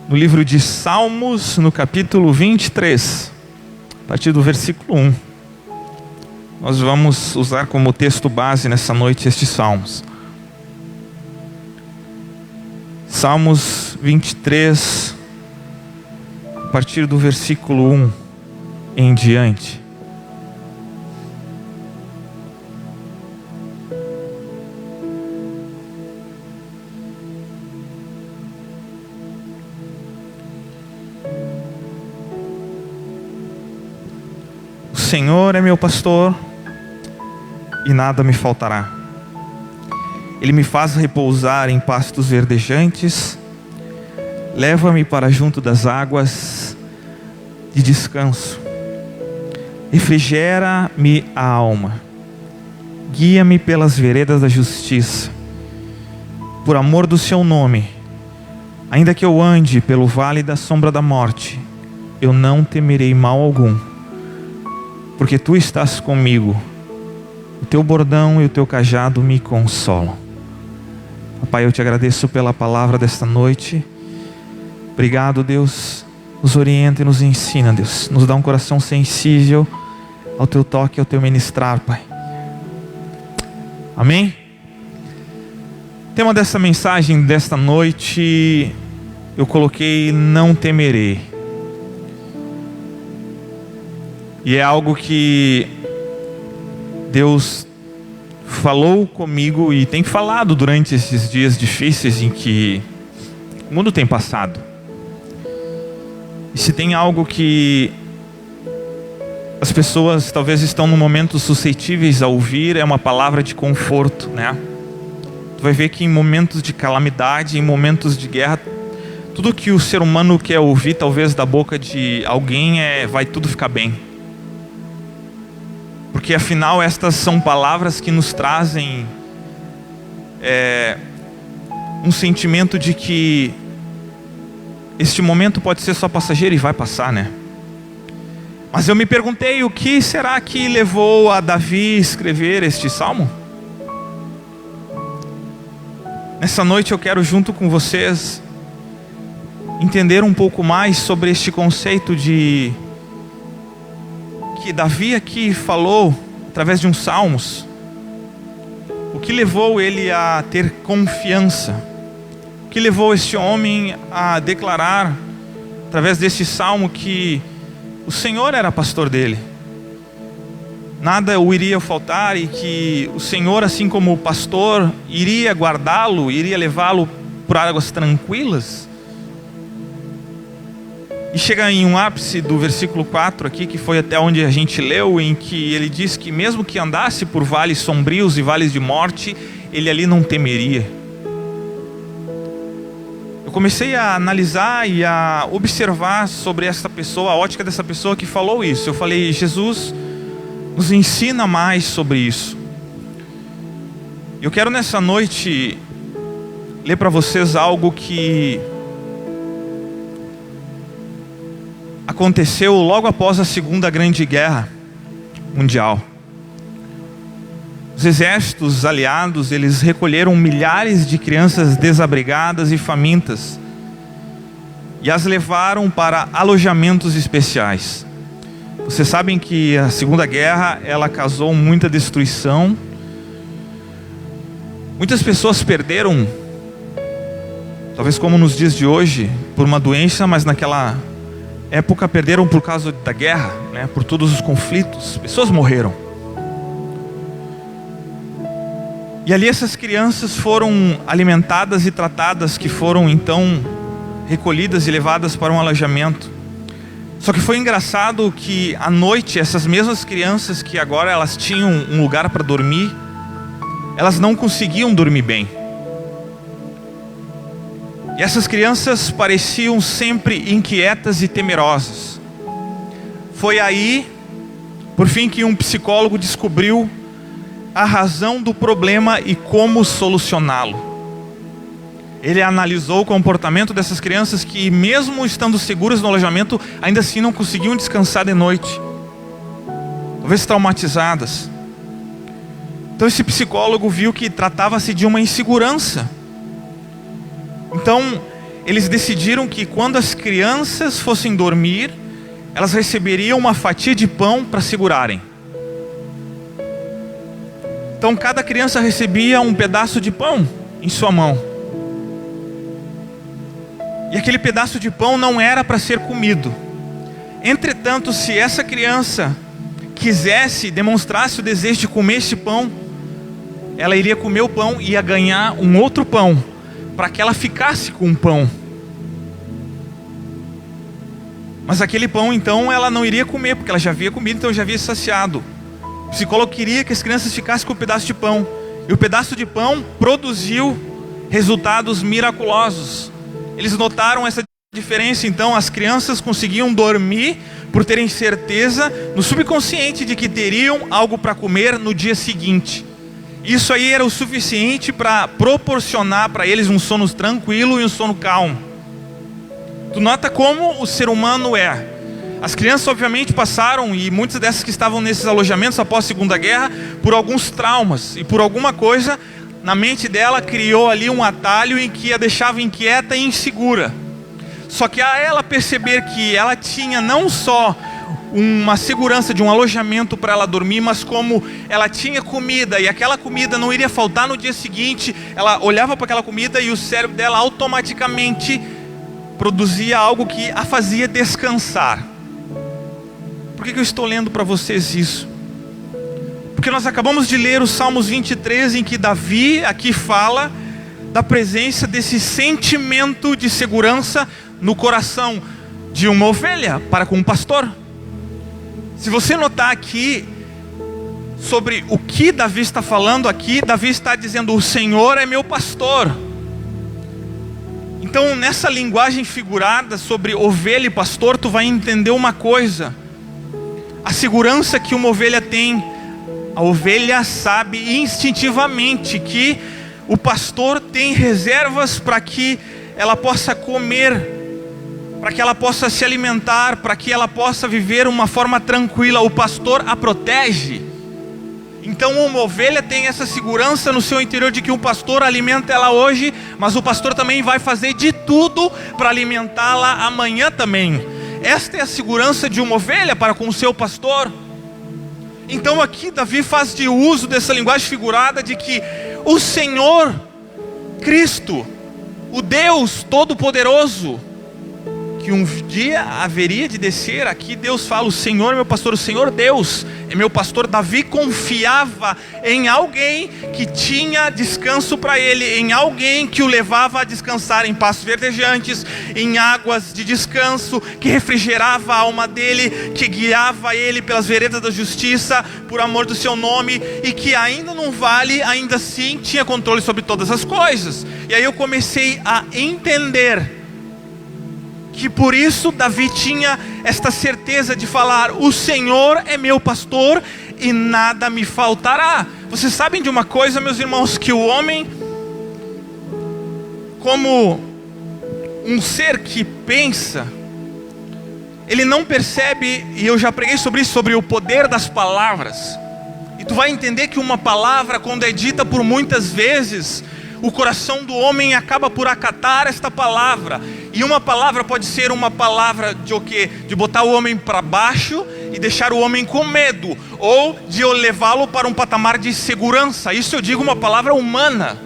no livro de Salmos, no capítulo 23, a partir do versículo 1. Nós vamos usar como texto base nessa noite estes salmos. Salmos 23, a partir do versículo 1 em diante. O Senhor é meu pastor e nada me faltará. Ele me faz repousar em pastos verdejantes, leva-me para junto das águas de descanso, refrigera-me a alma, guia-me pelas veredas da justiça, por amor do seu nome. Ainda que eu ande pelo vale da sombra da morte, eu não temerei mal algum, porque tu estás comigo. O teu bordão e o teu cajado me consolam. Pai, eu te agradeço pela palavra desta noite. Obrigado, Deus. Nos orienta e nos ensina, Deus. Nos dá um coração sensível ao teu toque, ao teu ministrar, Pai. Amém? O tema dessa mensagem desta noite, eu coloquei: não temerei. E é algo que Deus falou comigo e tem falado durante esses dias difíceis em que o mundo tem passado. E se tem algo que as pessoas talvez estão num momento suscetíveis a ouvir, é uma palavra de conforto, né? Tu vai ver que em momentos de calamidade, em momentos de guerra, tudo que o ser humano quer ouvir, talvez da boca de alguém, vai tudo ficar bem. Porque afinal estas são palavras que nos trazem um sentimento de que este momento pode ser só passageiro e vai passar, né? Mas eu me perguntei, o que será que levou a Davi a escrever este salmo? Nessa noite eu quero, junto com vocês, entender um pouco mais sobre este conceito de que Davi aqui falou através de uns salmos. O que levou ele a ter confiança? O que levou este homem a declarar através deste salmo que o Senhor era pastor dele, nada o iria faltar, e que o Senhor, assim como o pastor, iria guardá-lo, iria levá-lo por águas tranquilas? E chega em um ápice do versículo 4 aqui, que foi até onde a gente leu, em que ele diz que mesmo que andasse por vales sombrios e vales de morte, ele ali não temeria. Eu comecei a analisar e a observar sobre essa pessoa, a ótica dessa pessoa que falou isso. Eu falei: Jesus nos ensina mais sobre isso. Eu quero nessa noite ler para vocês algo que aconteceu logo após a Segunda Grande Guerra Mundial. Os exércitos aliados, eles recolheram milhares de crianças desabrigadas e famintas e as levaram para alojamentos especiais. Vocês sabem que a Segunda Guerra, ela causou muita destruição. Muitas pessoas perderam, talvez como nos dias de hoje, por uma doença, mas naquela época perderam por causa da guerra, né? Por todos os conflitos, pessoas morreram. E ali essas crianças foram alimentadas e tratadas, que foram então recolhidas e levadas para um alojamento. Só que foi engraçado que à noite essas mesmas crianças, que agora elas tinham um lugar para dormir, elas não conseguiam dormir bem. E essas crianças pareciam sempre inquietas e temerosas. Foi aí, por fim, que um psicólogo descobriu a razão do problema e como solucioná-lo. Ele analisou o comportamento dessas crianças que, mesmo estando seguras no alojamento, ainda assim não conseguiam descansar de noite, talvez traumatizadas. Então esse psicólogo viu que tratava-se de uma insegurança. Então eles decidiram que quando as crianças fossem dormir, elas receberiam uma fatia de pão para segurarem. Então cada criança recebia um pedaço de pão em sua mão. E aquele pedaço de pão não era para ser comido. Entretanto, se essa criança quisesse, demonstrasse o desejo de comer este pão, ela iria comer o pão e ia ganhar um outro pão, para que ela ficasse com o pão. Mas aquele pão então ela não iria comer, porque ela já havia comido, então já havia saciado. O psicólogo queria que as crianças ficassem com o pedaço de pão. E o pedaço de pão produziu resultados miraculosos. Eles notaram essa diferença, então as crianças conseguiam dormir por terem certeza no subconsciente de que teriam algo para comer no dia seguinte. Isso aí era o suficiente para proporcionar para eles um sono tranquilo e um sono calmo. Tu nota como o ser humano é. As crianças obviamente passaram, e muitas dessas que estavam nesses alojamentos após a Segunda Guerra, por alguns traumas. E por alguma coisa, na mente dela criou ali um atalho em que a deixava inquieta e insegura. Só que a ela perceber que ela tinha não só uma segurança de um alojamento para ela dormir, mas como ela tinha comida, e aquela comida não iria faltar no dia seguinte, ela olhava para aquela comida e o cérebro dela automaticamente produzia algo que a fazia descansar. Por que eu estou lendo para vocês isso? Porque nós acabamos de ler o Salmos 23, em que Davi aqui fala da presença desse sentimento de segurança no coração de uma ovelha para com um pastor. Se você notar aqui sobre o que Davi está falando aqui, Davi está dizendo: o Senhor é meu pastor. Então nessa linguagem figurada sobre ovelha e pastor, tu vai entender uma coisa: a segurança que uma ovelha tem. A ovelha sabe instintivamente que o pastor tem reservas para que ela possa comer, para que ela possa se alimentar, para que ela possa viver uma forma tranquila. O pastor a protege. Então uma ovelha tem essa segurança no seu interior de que o pastor alimenta ela hoje, mas o pastor também vai fazer de tudo para alimentá-la amanhã também. Esta é a segurança de uma ovelha para com o seu pastor. Então aqui Davi faz de uso dessa linguagem figurada de que o Senhor Cristo, o Deus Todo-Poderoso, que um dia haveria de descer, aqui Deus fala: o Senhor é meu pastor, o Senhor Deus é meu pastor. Davi confiava em alguém que tinha descanso para ele, em alguém que o levava a descansar em pastos verdejantes, em águas de descanso, que refrigerava a alma dele, que guiava ele pelas veredas da justiça, por amor do seu nome, e que ainda num vale, ainda assim tinha controle sobre todas as coisas. E aí eu comecei a entender que por isso Davi tinha esta certeza de falar: o Senhor é meu pastor e nada me faltará. Vocês sabem de uma coisa, meus irmãos, que o homem, como um ser que pensa, ele não percebe, e eu já preguei sobre isso, sobre o poder das palavras. E tu vai entender que uma palavra, quando é dita por muitas vezes, o coração do homem acaba por acatar esta palavra. E uma palavra pode ser uma palavra de o quê? De botar o homem para baixo e deixar o homem com medo, ou de levá-lo para um patamar de segurança. Isso eu digo uma palavra humana.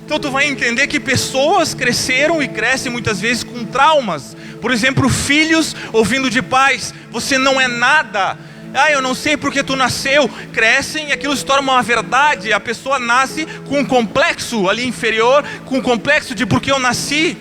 Então tu vai entender que pessoas cresceram e crescem muitas vezes com traumas. Por exemplo, filhos ouvindo de pais: você não é nada. Eu não sei porque tu nasceu. Crescem e aquilo se torna uma verdade. A pessoa nasce com um complexo ali inferior, com um complexo de porque eu nasci.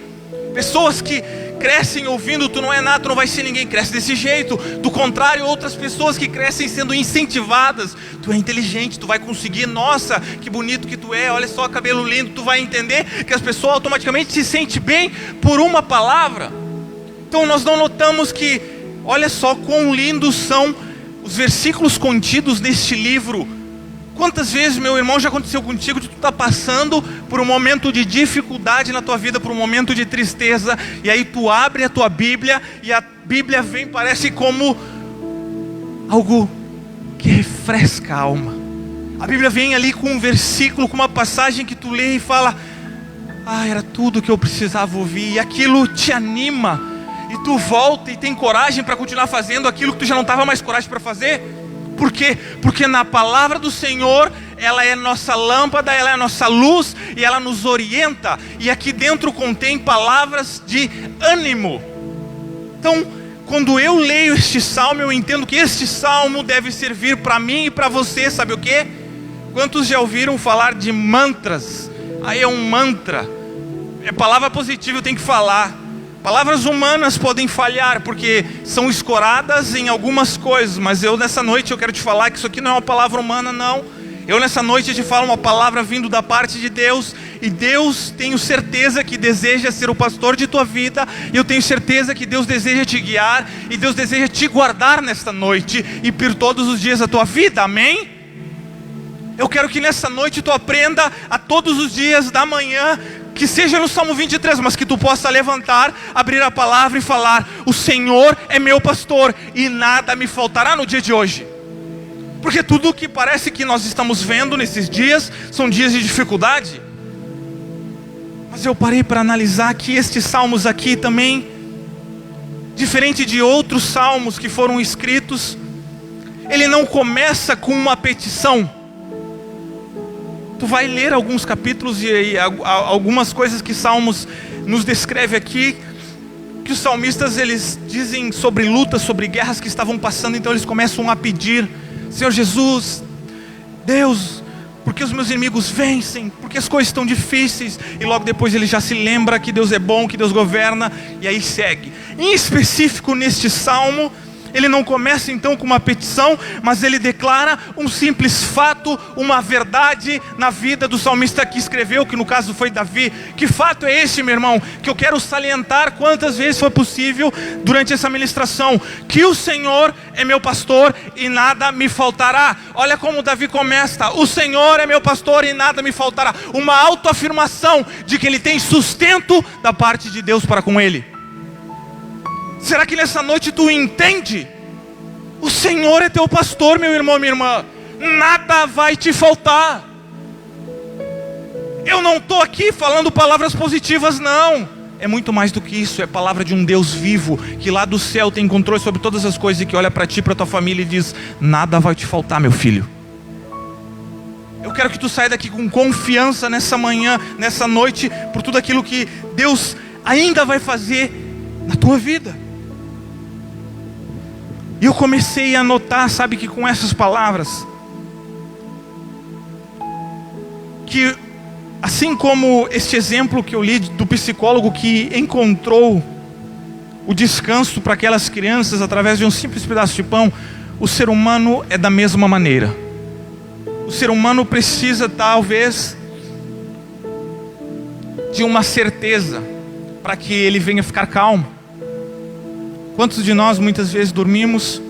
Pessoas que crescem ouvindo: tu não é nada, tu não vai ser ninguém, cresce desse jeito. Do contrário, outras pessoas que crescem sendo incentivadas: tu é inteligente, tu vai conseguir, nossa, que bonito que tu é, olha só, cabelo lindo. Tu vai entender que as pessoas automaticamente se sentem bem por uma palavra. Então nós não notamos que, olha só quão lindos são os versículos contidos neste livro. Quantas vezes, meu irmão, já aconteceu contigo de tu estar passando por um momento de dificuldade na tua vida, por um momento de tristeza, e aí tu abre a tua Bíblia, e a Bíblia vem, parece como algo que refresca a alma. A Bíblia vem ali com um versículo, com uma passagem que tu lê e fala: era tudo que eu precisava ouvir, e aquilo te anima, e tu volta e tem coragem para continuar fazendo aquilo que tu já não estava mais coragem para fazer. Por quê? Porque na palavra do Senhor, ela é nossa lâmpada, ela é nossa luz, e ela nos orienta, e aqui dentro contém palavras de ânimo. Então, quando eu leio este salmo, eu entendo que este salmo deve servir para mim e para você, sabe o quê? Quantos já ouviram falar de mantras? Aí é um mantra, é palavra positiva, eu tenho que falar. Palavras humanas podem falhar, porque são escoradas em algumas coisas, mas nessa noite eu quero te falar que isso aqui não é uma palavra humana, não. Eu nessa noite te falo uma palavra vindo da parte de Deus, e Deus, tenho certeza que deseja ser o pastor de tua vida, e eu tenho certeza que Deus deseja te guiar, e Deus deseja te guardar nesta noite, e por todos os dias da tua vida, amém? Eu quero que nessa noite tu aprenda a todos os dias da manhã, que seja no Salmo 23, mas que tu possa levantar, abrir a palavra e falar: o Senhor é meu pastor, e nada me faltará no dia de hoje. Porque tudo o que parece que nós estamos vendo nesses dias são dias de dificuldade. Mas eu parei para analisar que estes salmos aqui também, diferente de outros salmos que foram escritos, ele não começa com uma petição. Tu vai ler alguns capítulos e algumas coisas que Salmos nos descreve aqui, que os salmistas eles dizem sobre lutas, sobre guerras que estavam passando, então eles começam a pedir: Senhor Jesus, Deus, porque os meus inimigos vencem, porque as coisas estão difíceis, e logo depois ele já se lembra que Deus é bom, que Deus governa, e aí segue. Em específico neste salmo, ele não começa então com uma petição, mas ele declara um simples fato, uma verdade na vida do salmista que escreveu, que no caso foi Davi. Que fato é esse, meu irmão? Que eu quero salientar quantas vezes foi possível durante essa ministração: que o Senhor é meu pastor e nada me faltará. Olha como Davi começa: o Senhor é meu pastor e nada me faltará. Uma autoafirmação de que ele tem sustento da parte de Deus para com ele. Será que nessa noite tu entende? O Senhor é teu pastor, meu irmão, minha irmã. Nada vai te faltar. Eu não estou aqui falando palavras positivas, não. É muito mais do que isso. É palavra de um Deus vivo, que lá do céu tem controle sobre todas as coisas, e que olha para ti, para tua família e diz: nada vai te faltar, meu filho. Eu quero que tu saia daqui com confiança nessa manhã, nessa noite, por tudo aquilo que Deus ainda vai fazer na tua vida. E eu comecei a notar, sabe, que com essas palavras, que assim como este exemplo que eu li do psicólogo que encontrou o descanso para aquelas crianças através de um simples pedaço de pão, o ser humano é da mesma maneira. O ser humano precisa talvez de uma certeza para que ele venha ficar calmo. Quantos de nós muitas vezes dormimos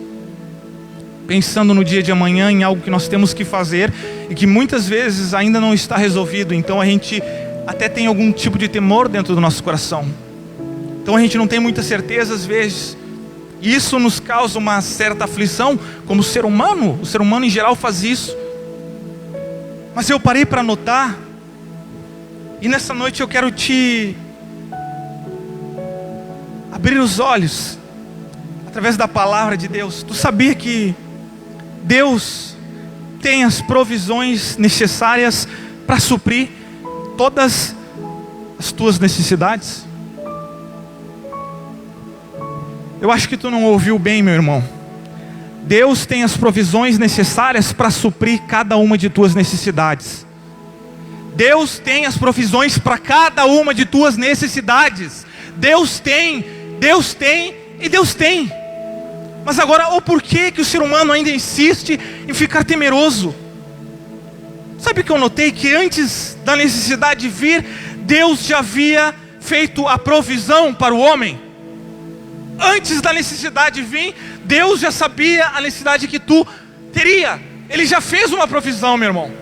pensando no dia de amanhã, em algo que nós temos que fazer e que muitas vezes ainda não está resolvido? Então a gente até tem algum tipo de temor dentro do nosso coração. Então a gente não tem muita certeza às vezes. E isso nos causa uma certa aflição como ser humano. O ser humano em geral faz isso. Mas eu parei para notar, e nessa noite eu quero te abrir os olhos através da palavra de Deus. Tu sabia que Deus tem as provisões necessárias para suprir todas as tuas necessidades? Eu acho que tu não ouviu bem, meu irmão. Deus tem as provisões necessárias para suprir cada uma de tuas necessidades. Deus tem as provisões para cada uma de tuas necessidades. Deus tem e Deus tem. Mas agora, o porquê que o ser humano ainda insiste em ficar temeroso? Sabe o que eu notei? Que antes da necessidade vir, Deus já havia feito a provisão para o homem. Antes da necessidade vir, Deus já sabia a necessidade que tu teria. Ele já fez uma provisão, meu irmão.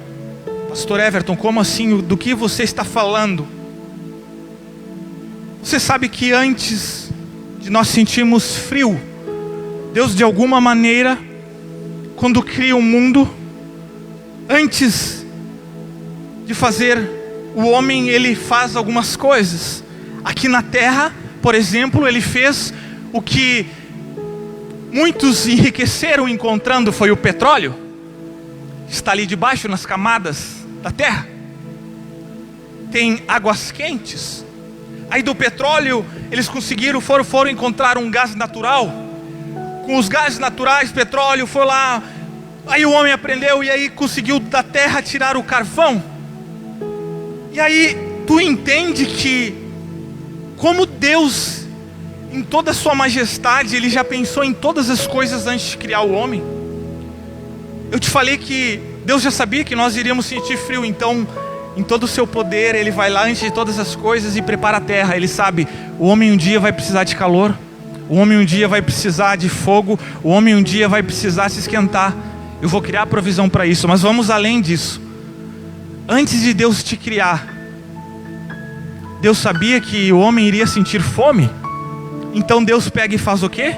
Pastor Everton, como assim? Do que você está falando? Você sabe que antes de nós sentirmos frio, Deus de alguma maneira, quando cria o mundo, antes de fazer o homem ele faz algumas coisas. Aqui na terra, por exemplo, ele fez o que muitos enriqueceram encontrando, foi o petróleo. Está ali debaixo nas camadas da terra. Tem águas quentes. Aí do petróleo eles conseguiram, foram encontrar um gás natural. Com os gases naturais, petróleo, foi lá. Aí o homem aprendeu e aí conseguiu da terra tirar o carvão. E aí tu entende que como Deus, em toda a sua majestade, Ele já pensou em todas as coisas antes de criar o homem. Eu te falei que Deus já sabia que nós iríamos sentir frio, então em todo o seu poder Ele vai lá antes de todas as coisas e prepara a terra. Ele sabe, o homem um dia vai precisar de calor, o homem um dia vai precisar de fogo, o homem um dia vai precisar se esquentar. Eu vou criar a provisão para isso, mas vamos além disso. Antes de Deus te criar, Deus sabia que o homem iria sentir fome. Então Deus pega e faz o quê?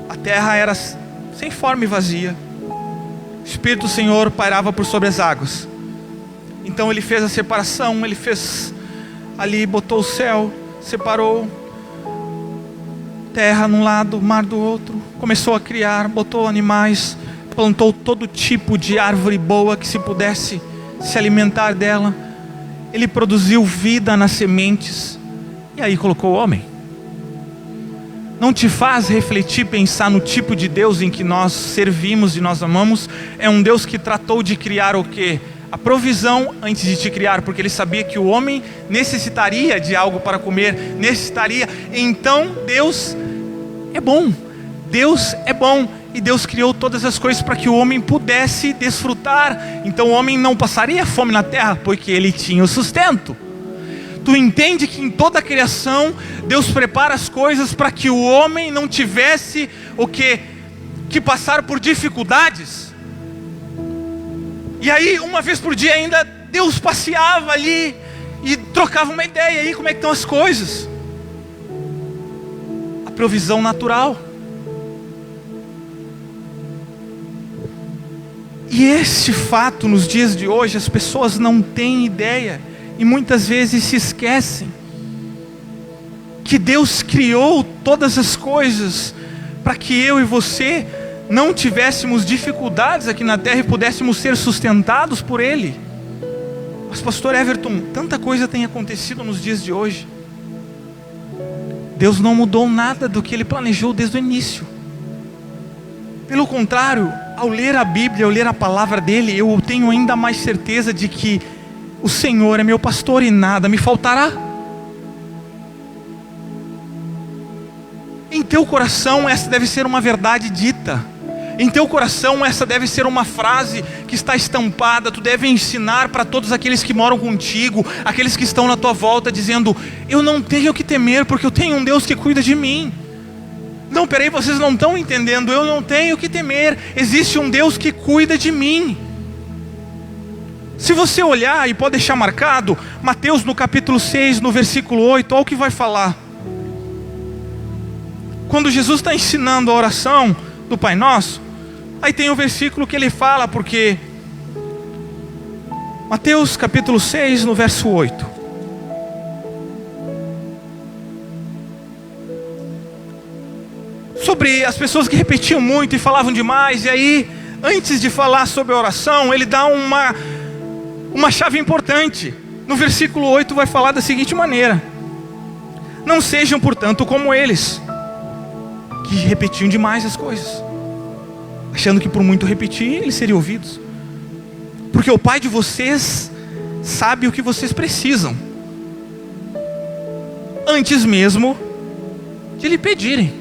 A terra era sem forma e vazia. O Espírito do Senhor pairava por sobre as águas. Então Ele fez a separação, Ele fez ali, botou o céu, separou terra num lado, mar do outro. Começou a criar, botou animais, plantou todo tipo de árvore boa que se pudesse se alimentar dela. Ele produziu vida nas sementes. E aí colocou o homem. Não te faz refletir, pensar no tipo de Deus em que nós servimos e nós amamos? É um Deus que tratou de criar o quê? A provisão antes de te criar, porque Ele sabia que o homem necessitaria de algo para comer, necessitaria. Então Deus é bom, Deus é bom, e Deus criou todas as coisas para que o homem pudesse desfrutar. Então o homem não passaria fome na terra, porque ele tinha o sustento. Tu entende que em toda a criação Deus prepara as coisas para que o homem não tivesse o que passar por dificuldades. E aí uma vez por dia ainda Deus passeava ali e trocava uma ideia. E aí como é que estão as coisas? A provisão natural. E este fato nos dias de hoje as pessoas não têm ideia. E muitas vezes se esquecem que Deus criou todas as coisas para que eu e você não tivéssemos dificuldades aqui na terra e pudéssemos ser sustentados por Ele. Mas pastor Everton, tanta coisa tem acontecido nos dias de hoje. Deus não mudou nada do que Ele planejou desde o início. Pelo contrário, ao ler a Bíblia, ao ler a palavra dEle, eu tenho ainda mais certeza de que o Senhor é meu pastor e nada me faltará. Em teu coração essa deve ser uma verdade dita. Em teu coração essa deve ser uma frase que está estampada. Tu deve ensinar para todos aqueles que moram contigo, aqueles que estão na tua volta, dizendo: eu não tenho o que temer, porque eu tenho um Deus que cuida de mim. Não, peraí, vocês não estão entendendo. Eu não tenho o que temer, existe um Deus que cuida de mim. Se você olhar, e pode deixar marcado, Mateus no capítulo 6, no versículo 8, olha o que vai falar. Quando Jesus está ensinando a oração do Pai Nosso, aí tem o versículo que ele fala, porque Mateus capítulo 6, no verso 8. Sobre as pessoas que repetiam muito e falavam demais, e aí, antes de falar sobre a oração, ele dá uma chave importante. No versículo 8 vai falar da seguinte maneira: não sejam, portanto, como eles, que repetiam demais as coisas, achando que por muito repetir, eles seriam ouvidos. Porque o Pai de vocês sabe o que vocês precisam, antes mesmo de lhe pedirem.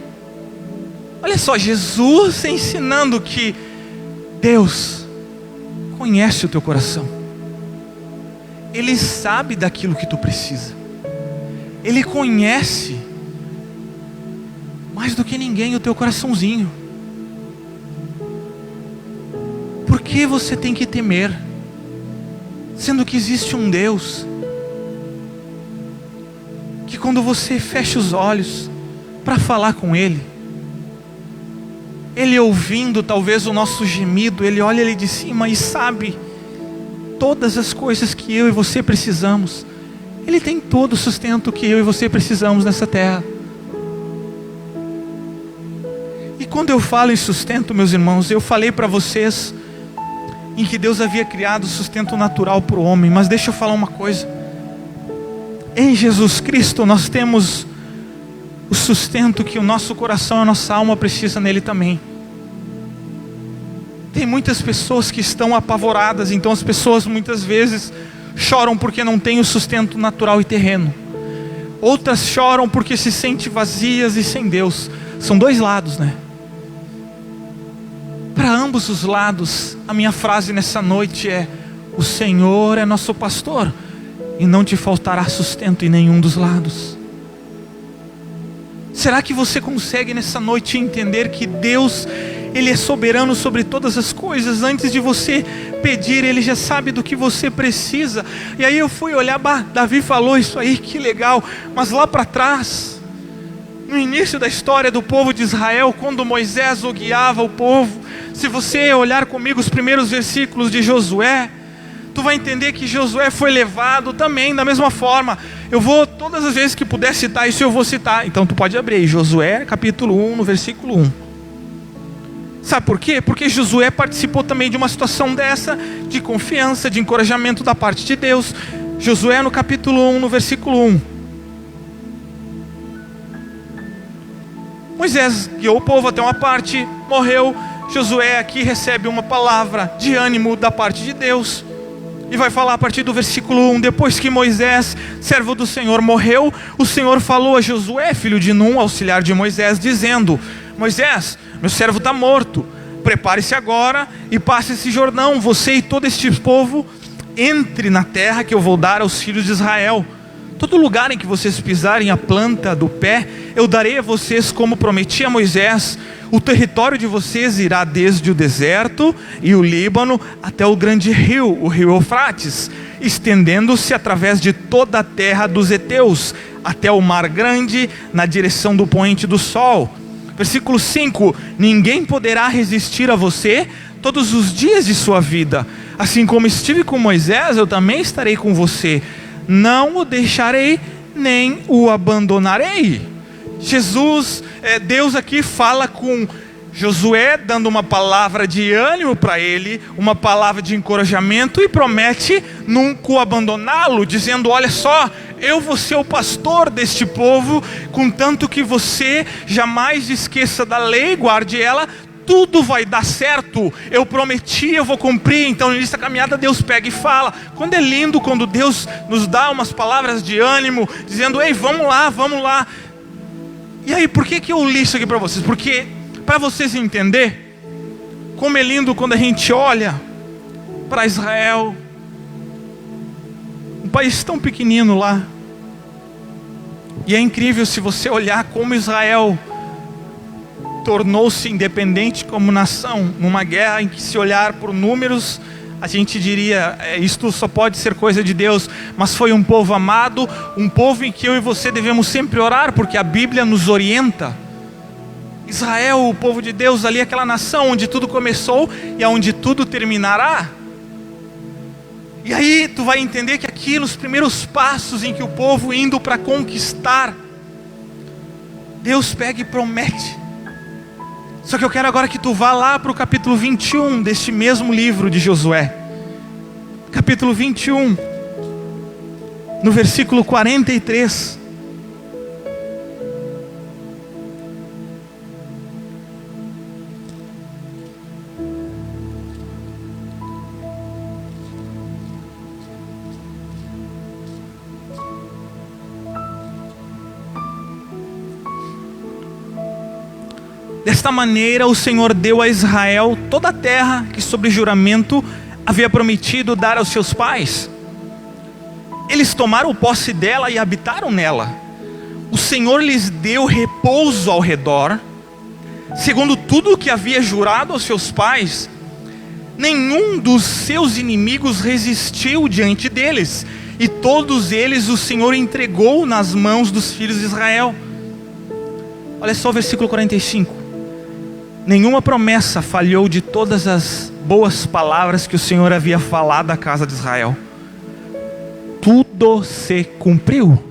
Olha só, Jesus ensinando que Deus conhece o teu coração. Ele sabe daquilo que tu precisa. Ele conhece mais do que ninguém o teu coraçãozinho. Por que você tem que temer, sendo que existe um Deus que quando você fecha os olhos para falar com Ele, Ele ouvindo talvez o nosso gemido, Ele olha ali de cima e sabe todas as coisas que eu e você precisamos. Ele tem todo o sustento que eu e você precisamos nessa terra. E quando eu falo em sustento, meus irmãos, eu falei para vocês em que Deus havia criado o sustento natural para o homem. Mas deixa eu falar uma coisa. Em Jesus Cristo nós temos o sustento que o nosso coração e a nossa alma precisa nele também. Tem muitas pessoas que estão apavoradas, então as pessoas muitas vezes choram porque não têm o sustento natural e terreno. Outras choram porque se sentem vazias e sem Deus. São dois lados, né? Para ambos os lados, a minha frase nessa noite é: o Senhor é nosso pastor e não te faltará sustento em nenhum dos lados. Será que você consegue nessa noite entender que Deus, Ele é soberano sobre todas as coisas? Antes de você pedir, Ele já sabe do que você precisa. E aí eu fui olhar, Davi falou isso aí, que legal. Mas lá para trás, no início da história do povo de Israel, quando Moisés guiava o povo, se você olhar comigo os primeiros versículos de Josué, tu vai entender que Josué foi levado também da mesma forma. Eu vou, todas as vezes que puder citar isso, eu vou citar. Então tu pode abrir aí, Josué capítulo 1, no versículo 1. Sabe por quê? Porque Josué participou também de uma situação dessa, de confiança, de encorajamento da parte de Deus. Josué no capítulo 1, no versículo 1. Moisés guiou o povo até uma parte, morreu. Josué aqui recebe uma palavra de ânimo da parte de Deus. E vai falar a partir do versículo 1. Depois que Moisés, servo do Senhor, morreu, o Senhor falou a Josué, filho de Num, auxiliar de Moisés, dizendo: Moisés, meu servo está morto. Prepare-se agora e passe esse Jordão, você e todo este povo, entre na terra que eu vou dar aos filhos de Israel. Todo lugar em que vocês pisarem a planta do pé, eu darei a vocês como prometi a Moisés. O território de vocês irá desde o deserto e o Líbano até o grande rio, o rio Eufrates, estendendo-se através de toda a terra dos heteus, até o mar grande, na direção do poente do sol. Versículo 5: ninguém poderá resistir a você todos os dias de sua vida. Assim como estive com Moisés, eu também estarei com você. Não o deixarei, nem o abandonarei. Deus aqui fala com Josué, dando uma palavra de ânimo para ele, uma palavra de encorajamento, e promete nunca o abandoná-lo, dizendo: olha só, eu vou ser o pastor deste povo, contanto que você jamais esqueça da lei, guarde ela, tudo vai dar certo, eu prometi, eu vou cumprir. Então nessa caminhada Deus pega e fala. Quando é lindo quando Deus nos dá umas palavras de ânimo, dizendo: ei, vamos lá, vamos lá. E aí, por que eu li isso aqui para vocês? Porque para vocês entenderem como é lindo quando a gente olha para Israel, um país tão pequenino lá. E é incrível se você olhar como Israel tornou-se independente como nação, numa guerra em que, se olhar por números, a gente diria: isto só pode ser coisa de Deus. Mas foi um povo amado, um povo em que eu e você devemos sempre orar, porque a Bíblia nos orienta. Israel, o povo de Deus, ali aquela nação onde tudo começou e onde tudo terminará. E aí tu vai entender que aqui nos primeiros passos em que o povo indo para conquistar, Deus pega e promete. Só que eu quero agora que tu vá lá para o capítulo 21 deste mesmo livro de Josué. Capítulo 21, no versículo 43. Desta maneira o Senhor deu a Israel toda a terra que sob juramento havia prometido dar aos seus pais. Eles tomaram posse dela e habitaram nela. O Senhor lhes deu repouso ao redor, segundo tudo o que havia jurado aos seus pais. Nenhum dos seus inimigos resistiu diante deles, e todos eles o Senhor entregou nas mãos dos filhos de Israel. Olha só o versículo 45. Nenhuma promessa falhou de todas as boas palavras que o Senhor havia falado à casa de Israel. Tudo se cumpriu.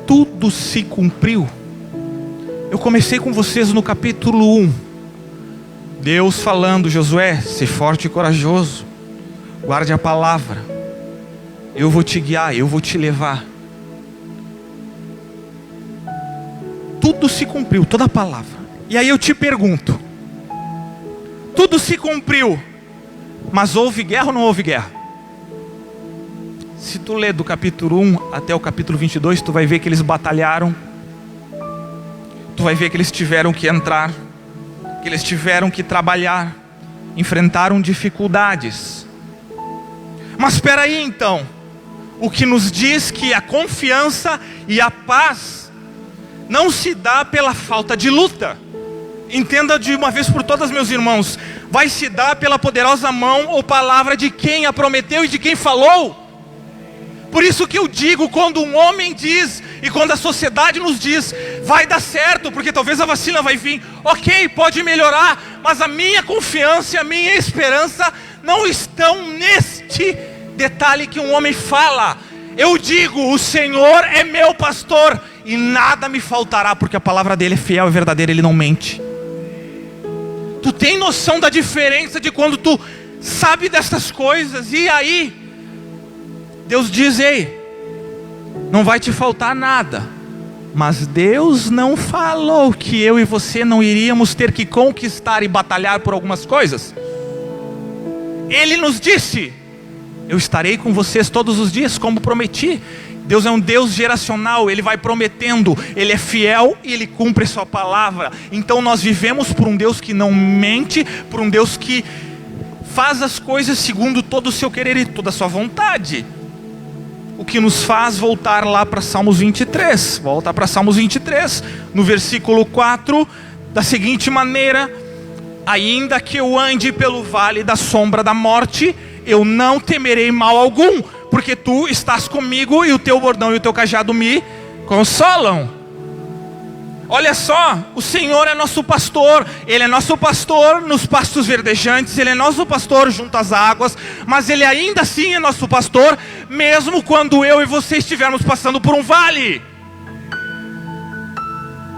Tudo se cumpriu. Eu comecei com vocês no capítulo 1. Deus falando: Josué, se forte e corajoso, guarde a palavra, eu vou te guiar, eu vou te levar. Tudo se cumpriu, toda a palavra. E aí eu te pergunto, tudo se cumpriu, mas houve guerra ou não houve guerra? Se tu ler do capítulo 1 até o capítulo 22, tu vai ver que eles batalharam. Tu vai ver que eles tiveram que entrar, que eles tiveram que trabalhar, enfrentaram dificuldades. Mas espera aí então, o que nos diz que a confiança e a paz não se dá pela falta de luta. Entenda de uma vez por todas, meus irmãos, vai se dar pela poderosa mão ou palavra de quem a prometeu e de quem falou. Por isso que eu digo, quando um homem diz e quando a sociedade nos diz, vai dar certo, porque talvez a vacina vai vir, ok, pode melhorar, mas a minha confiança e a minha esperança não estão neste detalhe que um homem fala. Eu digo, o Senhor é meu pastor e nada me faltará, porque a palavra dele é fiel e verdadeira, ele não mente. Tu tem noção da diferença de quando tu sabe dessas coisas e aí Deus diz: ei, não vai te faltar nada. Mas Deus não falou que eu e você não iríamos ter que conquistar e batalhar por algumas coisas. Ele nos disse: eu estarei com vocês todos os dias, como prometi. Deus é um Deus geracional, Ele vai prometendo, Ele é fiel e Ele cumpre sua palavra. Então nós vivemos por um Deus que não mente, por um Deus que faz as coisas segundo todo o seu querer e toda a sua vontade. O que nos faz voltar lá para Salmos 23. Volta para Salmos 23, no versículo 4, da seguinte maneira: ainda que eu ande pelo vale da sombra da morte, eu não temerei mal algum, porque tu estás comigo e o teu bordão e o teu cajado me consolam. Olha só, o Senhor é nosso pastor, Ele é nosso pastor nos pastos verdejantes, Ele é nosso pastor junto às águas, mas Ele ainda assim é nosso pastor, mesmo quando eu e você estivermos passando por um vale.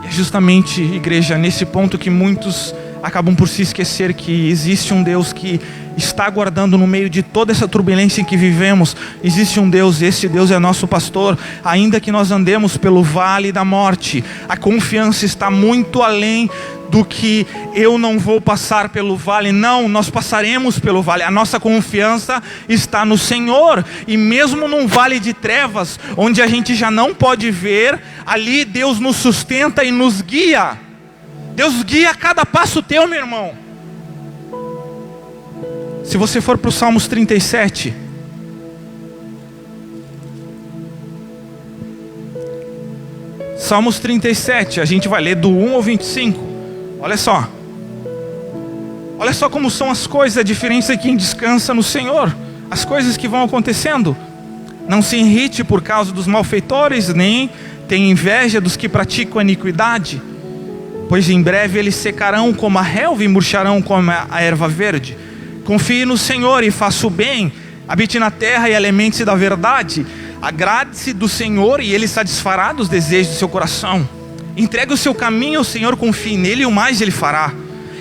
E é justamente, igreja, nesse ponto que muitos acabam por se esquecer que existe um Deus que está guardando no meio de toda essa turbulência em que vivemos. Existe um Deus, esse Deus é nosso pastor. Ainda que nós andemos pelo vale da morte, a confiança está muito além do que eu não vou passar pelo vale. Não, nós passaremos pelo vale. A nossa confiança está no Senhor. E mesmo num vale de trevas, onde a gente já não pode ver, ali Deus nos sustenta e nos guia. Deus guia cada passo teu, meu irmão. Se você for para o Salmos 37, Salmos 37, a gente vai ler do 1 ao 25. Olha só como são as coisas, a diferença é quem descansa no Senhor, as coisas que vão acontecendo. Não se irrite por causa dos malfeitores, nem tenha inveja dos que praticam a iniquidade, pois em breve eles secarão como a relva e murcharão como a erva verde. Confie no Senhor e faça o bem, habite na terra e alimente-se da verdade. Agrade-se do Senhor e Ele satisfará dos desejos do seu coração. Entregue o seu caminho ao Senhor, confie nele e o mais Ele fará.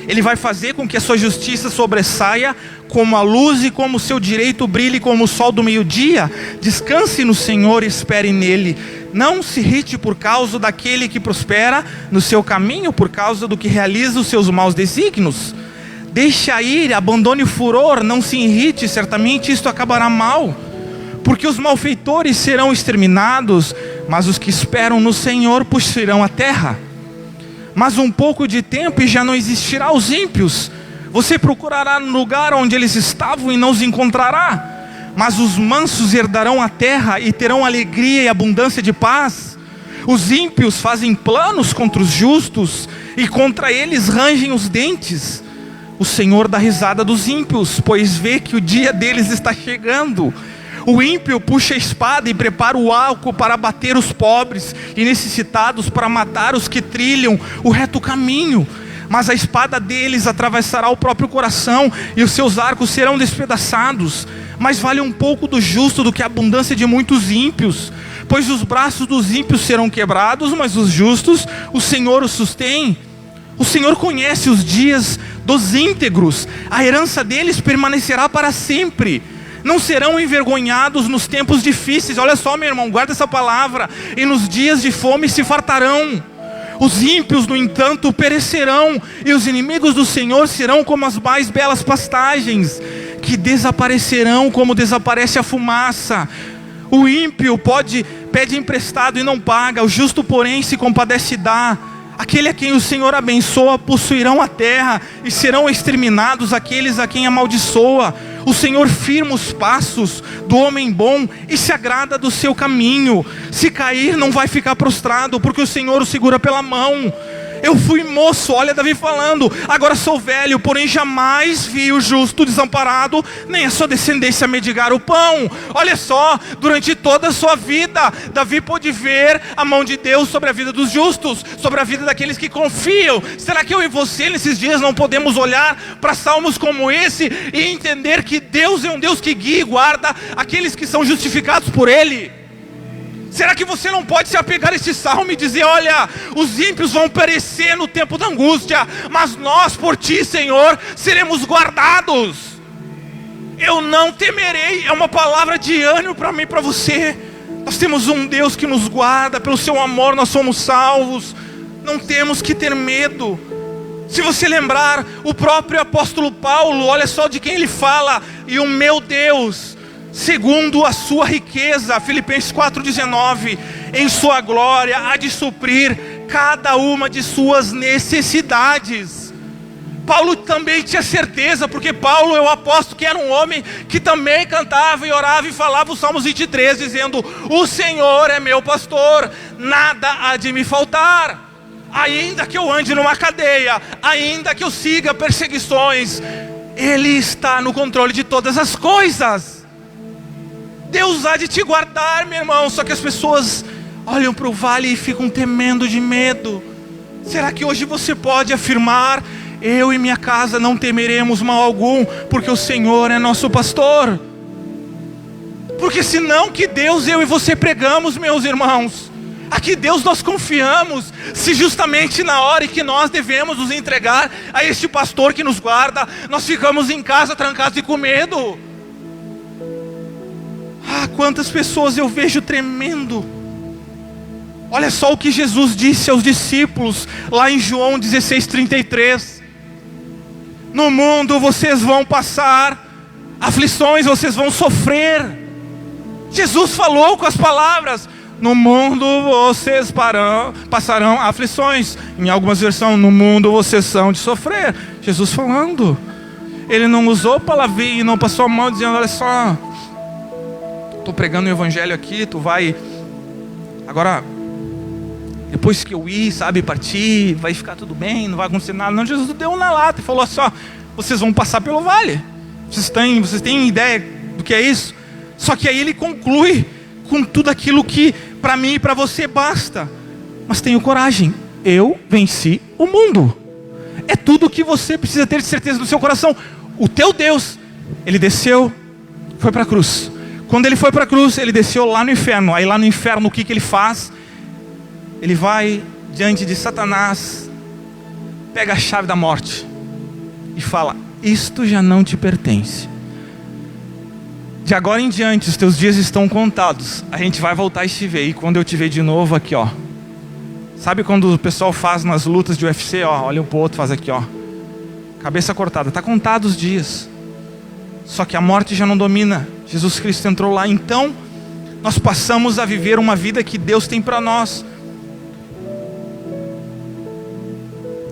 Ele vai fazer com que a sua justiça sobressaia como a luz e como o seu direito brilhe como o sol do meio-dia. Descanse no Senhor e espere nele. Não se irrite por causa daquele que prospera no seu caminho, por causa do que realiza os seus maus desígnios. Deixa ir, abandone o furor, não se irrite, certamente isto acabará mal. Porque os malfeitores serão exterminados, mas os que esperam no Senhor possuirão a terra. Mas um pouco de tempo e já não existirá os ímpios. Você procurará no lugar onde eles estavam e não os encontrará. Mas os mansos herdarão a terra e terão alegria e abundância de paz. Os ímpios fazem planos contra os justos e contra eles rangem os dentes. O Senhor dá risada dos ímpios, pois vê que o dia deles está chegando. O ímpio puxa a espada e prepara o arco para abater os pobres e necessitados, para matar os que trilham o reto caminho. mas a espada deles atravessará o próprio coração, e os seus arcos serão despedaçados. Mais vale um pouco do justo do que a abundância de muitos ímpios, pois os braços dos ímpios serão quebrados, mas os justos o Senhor os sustém. O Senhor conhece os dias dos íntegros, a herança deles permanecerá para sempre. Não serão envergonhados nos tempos difíceis. Olha só, meu irmão, guarda essa palavra. E nos dias de fome se fartarão. Os ímpios, no entanto, perecerão, e os inimigos do Senhor serão como as mais belas pastagens, que desaparecerão como desaparece a fumaça. O ímpio pede emprestado e não paga, o justo, porém, se compadece e dá. Aquele a quem o Senhor abençoa possuirão a terra, e serão exterminados aqueles a quem amaldiçoa. O Senhor firma os passos do homem bom e se agrada do seu caminho. Se cair, não vai ficar prostrado, porque o Senhor o segura pela mão. Eu fui moço, olha Davi falando, agora sou velho, porém jamais vi o justo desamparado, nem a sua descendência mendigar o pão. Olha só, durante toda a sua vida, Davi pôde ver a mão de Deus sobre a vida dos justos, sobre a vida daqueles que confiam. Será que eu e você nesses dias não podemos olhar para salmos como esse e entender que Deus é um Deus que guia e guarda aqueles que são justificados por Ele? Será que você não pode se apegar a esse salmo e dizer: olha, os ímpios vão perecer no tempo da angústia, mas nós por Ti, Senhor, seremos guardados. Eu não temerei. É uma palavra de ânimo para mim e para você. Nós temos um Deus que nos guarda, pelo seu amor nós somos salvos. Não temos que ter medo. Se você lembrar, o próprio apóstolo Paulo, olha só de quem ele fala: e o meu Deus, segundo a sua riqueza, Filipenses 4,19, em sua glória há de suprir cada uma de suas necessidades. Paulo também tinha certeza, porque Paulo é o apóstolo que era um homem que também cantava e orava e falava os Salmos 23, dizendo: o Senhor é meu pastor, nada há de me faltar. Ainda que eu ande numa cadeia, ainda que eu siga perseguições, Ele está no controle de todas as coisas. Deus há de te guardar, meu irmão. Só que as pessoas olham para o vale e ficam temendo de medo. Será que hoje você pode afirmar: eu e minha casa não temeremos mal algum, porque o Senhor é nosso pastor? Porque senão que Deus eu e você pregamos, meus irmãos? A que Deus nós confiamos, se justamente na hora em que nós devemos nos entregar a este pastor que nos guarda, nós ficamos em casa trancados e com medo? Ah, quantas pessoas eu vejo tremendo. Olha só o que Jesus disse aos discípulos lá em João 16:33. No mundo vocês vão passar aflições, vocês vão sofrer. Jesus falou com as palavras: no mundo vocês passarão aflições. Em algumas versões, no mundo vocês são de sofrer. Jesus falando. Ele não usou palavrinha e não passou a mão dizendo: olha só, estou pregando o evangelho aqui, tu vai agora, depois que eu ir, sabe, partir, vai ficar tudo bem, não vai acontecer nada. Não, Jesus deu na lata e falou assim: ó, vocês vão passar pelo vale. Vocês têm ideia do que é isso? Só que aí ele conclui com tudo aquilo que para mim e para você basta. Mas tenha coragem, eu venci o mundo. É tudo o que você precisa ter de certeza no seu coração. O teu Deus, Ele desceu, foi para a cruz. Quando Ele foi para a cruz, Ele desceu lá no inferno. Aí lá no inferno o que Ele faz? Ele vai diante de Satanás, pega a chave da morte e fala: isto já não te pertence. De agora em diante os teus dias estão contados. A gente vai voltar e te ver. E quando eu te ver de novo aqui, ó, sabe quando o pessoal faz nas lutas de UFC, ó, olha um pro outro, faz aqui, ó, cabeça cortada, está contados os dias. Só que a morte já não domina. Jesus Cristo entrou lá. Então nós passamos a viver uma vida que Deus tem para nós.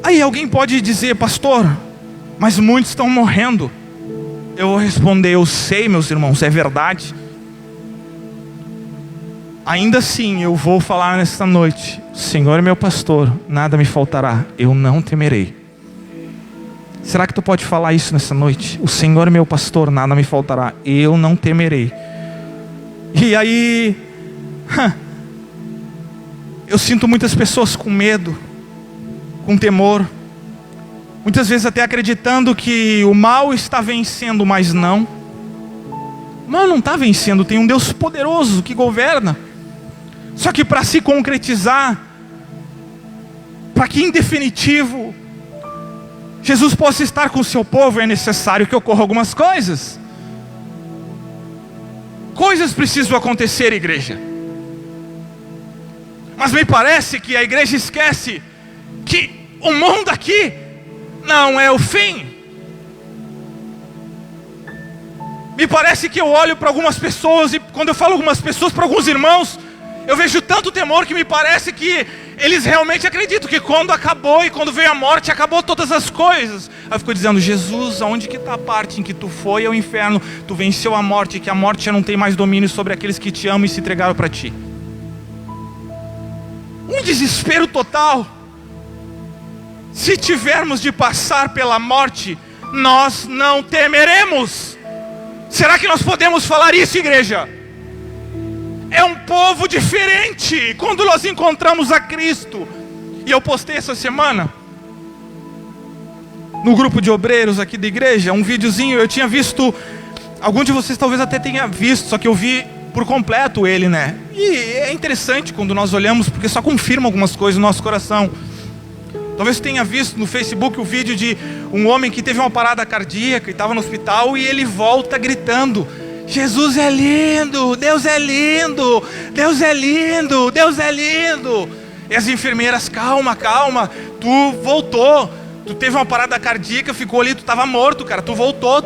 Aí alguém pode dizer: pastor, mas muitos estão morrendo. Eu vou responder: eu sei, meus irmãos, é verdade. Ainda assim eu vou falar nesta noite: o Senhor é meu pastor, nada me faltará, eu não temerei. Será que tu pode falar isso nessa noite? O Senhor é meu pastor, nada me faltará, eu não temerei. E aí eu sinto muitas pessoas com medo, com temor, Muitas vezes até acreditando que o mal está vencendo, mas não. O mal não está vencendo, tem um Deus poderoso que governa. Só que para se concretizar, para que em definitivo Jesus possa estar com o seu povo, é necessário que ocorram algumas coisas. Coisas precisam acontecer, igreja. Mas me parece que a igreja esquece que o mundo aqui não é o fim. Me parece que eu olho para algumas pessoas, e quando eu falo algumas pessoas, para alguns irmãos, eu vejo tanto temor que me parece que eles realmente acreditam que quando acabou e quando veio a morte, acabou todas as coisas. Aí eu fico dizendo: Jesus, aonde que está a parte em que tu foi ao inferno, tu venceu a morte, que a morte já não tem mais domínio sobre aqueles que te amam e se entregaram para ti? Um desespero total. Se tivermos de passar pela morte, nós não temeremos. Será que nós podemos falar isso, igreja? É um povo diferente quando nós encontramos a Cristo. E eu postei essa semana no grupo de obreiros aqui da igreja um videozinho. Eu tinha visto, algum de vocês talvez até tenha visto, só que eu vi por completo ele, né? E é interessante quando nós olhamos, porque só confirma algumas coisas no nosso coração. Talvez você tenha visto no Facebook o vídeo de um homem que teve uma parada cardíaca e estava no hospital, e ele volta gritando: Jesus é lindo, Deus é lindo, Deus é lindo, Deus é lindo. E as enfermeiras: calma, calma, tu voltou, tu teve uma parada cardíaca, ficou ali, tu estava morto, cara, tu voltou,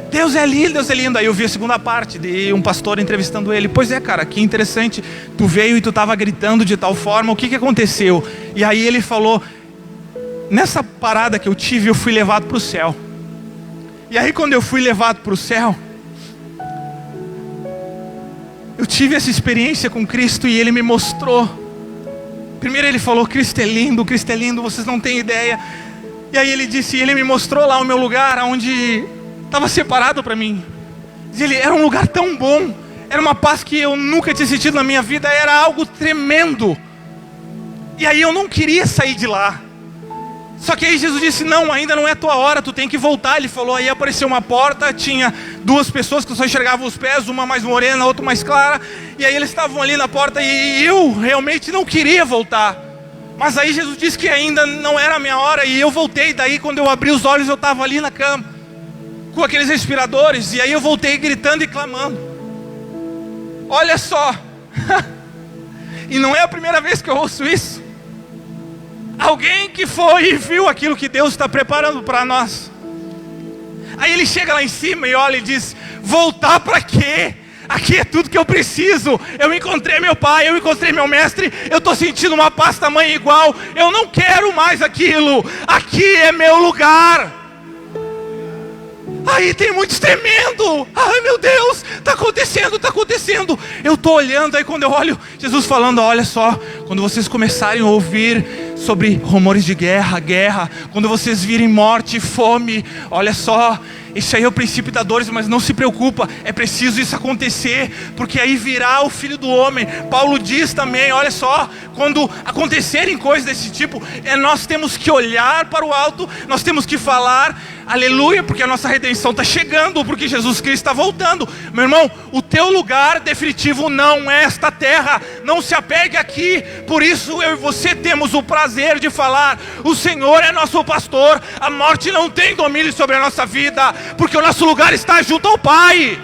Deus é lindo, Deus é lindo. Aí eu vi a segunda parte de um pastor entrevistando ele: pois é, cara, que interessante, tu veio e tu estava gritando de tal forma, o que aconteceu? E aí ele falou: nessa parada que eu tive, eu fui levado para o céu. E aí quando eu fui levado para o céu, eu tive essa experiência com Cristo e Ele me mostrou. Primeiro Ele falou: Cristo é lindo, vocês não têm ideia. E aí Ele disse, Ele me mostrou lá o meu lugar, onde estava separado para mim. E Ele era um lugar tão bom, era uma paz que eu nunca tinha sentido na minha vida, era algo tremendo. E aí eu não queria sair de lá. Só que aí Jesus disse: não, ainda não é a tua hora, tu tem que voltar. Ele falou, aí apareceu uma porta, tinha duas pessoas que só enxergavam os pés, uma mais morena, outra mais clara. E aí eles estavam ali na porta e eu realmente não queria voltar. Mas aí Jesus disse que ainda não era a minha hora e eu voltei. Daí quando eu abri os olhos eu estava ali na cama, com aqueles respiradores. E aí eu voltei gritando e clamando. Olha só, e não é a primeira vez que eu ouço isso. Alguém que foi e viu aquilo que Deus está preparando para nós. Aí ele chega lá em cima e olha e diz: voltar para quê? Aqui é tudo que eu preciso. Eu encontrei meu pai, eu encontrei meu mestre. Eu estou sentindo uma paz tamanha igual. Eu não quero mais aquilo. Aqui é meu lugar. Aí tem muitos temendo. Ai meu Deus, está acontecendo. Eu estou olhando, aí quando eu olho, Jesus falando: olha só, quando vocês começarem a ouvir sobre rumores de guerra, quando vocês virem morte e fome, olha só, isso aí é o princípio da dor, mas não se preocupa, é preciso isso acontecer, porque aí virá o Filho do Homem. Paulo diz também, olha só, quando acontecerem coisas desse tipo, nós temos que olhar para o alto, nós temos que falar aleluia, porque a nossa redenção está chegando, porque Jesus Cristo está voltando. Meu irmão, o teu lugar definitivo não é esta terra, não se apegue aqui. Por isso eu e você temos o prazer de falar: o Senhor é nosso pastor, a morte não tem domínio sobre a nossa vida, porque o nosso lugar está junto ao Pai.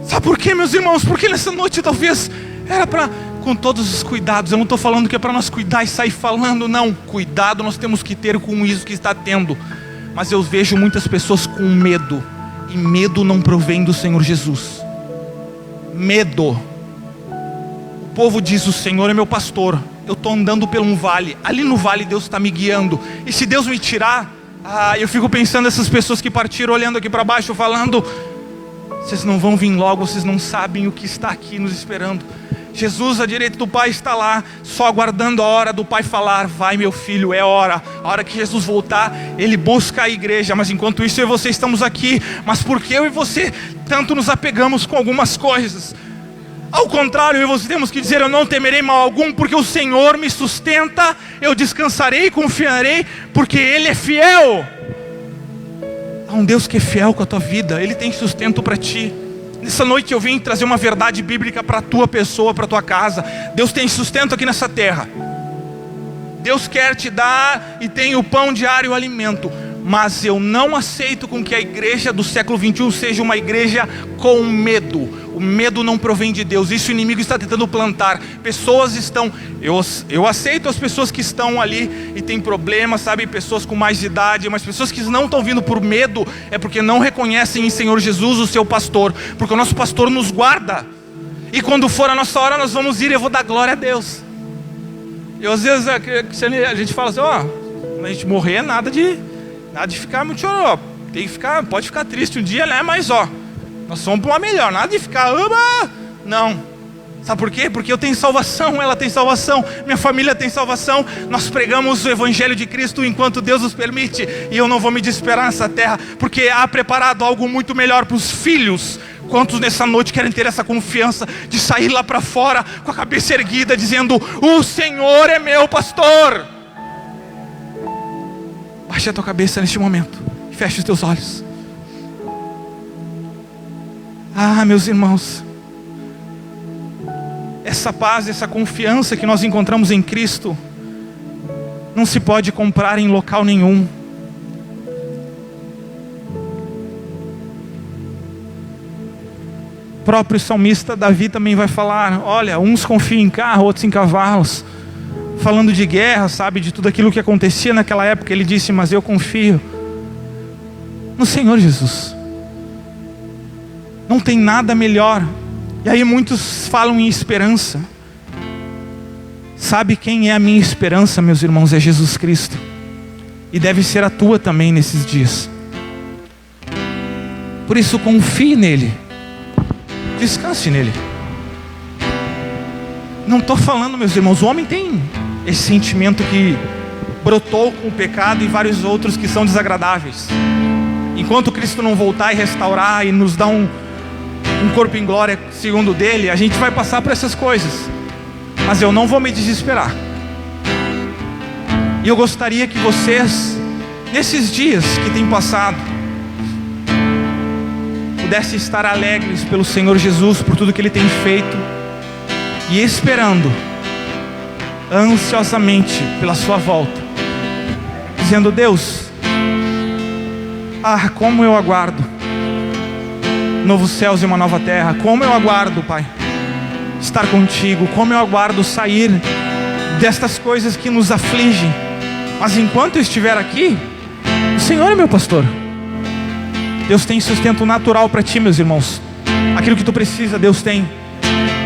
Sabe por quê, meus irmãos? Porque nessa noite talvez era para, com todos os cuidados, eu não estou falando que é para nós cuidar e sair falando, não. Cuidado nós temos que ter com isso que está tendo. Mas eu vejo muitas pessoas com medo, e medo não provém do Senhor Jesus. Medo. O povo diz: o Senhor é meu pastor, eu estou andando por um vale, ali no vale Deus está me guiando, e se Deus me tirar, eu fico pensando nessas pessoas que partiram olhando aqui para baixo, falando: vocês não vão vir logo, vocês não sabem o que está aqui nos esperando. Jesus à direita do Pai está lá, só aguardando a hora do Pai falar: vai meu filho, é hora. A hora que Jesus voltar, Ele busca a igreja. Mas enquanto isso eu e você estamos aqui. Mas porque eu e você tanto nos apegamos com algumas coisas? Ao contrário, você temos que dizer: eu não temerei mal algum, porque o Senhor me sustenta, eu descansarei e confiarei, porque Ele é fiel. Há um Deus que é fiel com a tua vida, Ele tem sustento para ti. Nessa noite eu vim trazer uma verdade bíblica para a tua pessoa, para a tua casa. Deus tem sustento aqui nessa terra. Deus quer te dar e tem o pão diário, o alimento. Mas eu não aceito com que a igreja do século 21 seja uma igreja com medo. O medo não provém de Deus. Isso o inimigo está tentando plantar. Pessoas estão... Eu aceito as pessoas que estão ali e tem problemas, sabe? Pessoas com mais idade. Mas pessoas que não estão vindo por medo é porque não reconhecem em Senhor Jesus o seu pastor. Porque o nosso pastor nos guarda. E quando for a nossa hora nós vamos ir e eu vou dar glória a Deus. E às vezes a gente fala assim: quando a gente morrer, nada de ficar muito choró. Tem que ficar, pode ficar triste um dia, né? Mas nós somos para uma melhor. Nada de ficar, não. Sabe por quê? Porque eu tenho salvação, ela tem salvação, minha família tem salvação. Nós pregamos o Evangelho de Cristo enquanto Deus nos permite. E eu não vou me desesperar nessa terra, porque há preparado algo muito melhor para os filhos. Quantos nessa noite querem ter essa confiança de sair lá para fora com a cabeça erguida, dizendo: o Senhor é meu pastor? Baixe a tua cabeça neste momento e feche os teus olhos. Meus irmãos, essa paz, essa confiança que nós encontramos em Cristo não se pode comprar em local nenhum. O próprio salmista Davi também vai falar: olha, uns confiam em carro, outros em cavalos. Falando de guerra, sabe, de tudo aquilo que acontecia naquela época, ele disse: mas eu confio no Senhor Jesus. Não tem nada melhor. E aí muitos falam em esperança. Sabe quem é a minha esperança, meus irmãos? É Jesus Cristo. E deve ser a tua também nesses dias. Por isso confie nele. Descanse nele. Não estou falando, meus irmãos, o homem tem esse sentimento que brotou com o pecado e vários outros que são desagradáveis. Enquanto Cristo não voltar e restaurar e nos dar um corpo em glória segundo dele, a gente vai passar por essas coisas. Mas eu não vou me desesperar. E eu gostaria que vocês, nesses dias que têm passado, pudessem estar alegres pelo Senhor Jesus, por tudo que Ele tem feito, e esperando ansiosamente pela sua volta, dizendo: Deus, como eu aguardo novos céus e uma nova terra. Como eu aguardo, Pai, estar contigo. Como eu aguardo sair destas coisas que nos afligem. Mas enquanto eu estiver aqui, o Senhor é meu pastor. Deus tem sustento natural para ti, meus irmãos. Aquilo que tu precisa, Deus tem.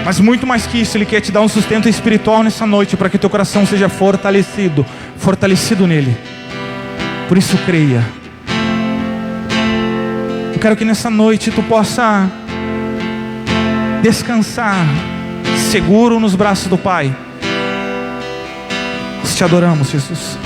Mas muito mais que isso, Ele quer te dar um sustento espiritual nessa noite, para que teu coração seja fortalecido nele. Por isso creia. Eu quero que nessa noite tu possa descansar seguro nos braços do Pai. Nós te adoramos, Jesus.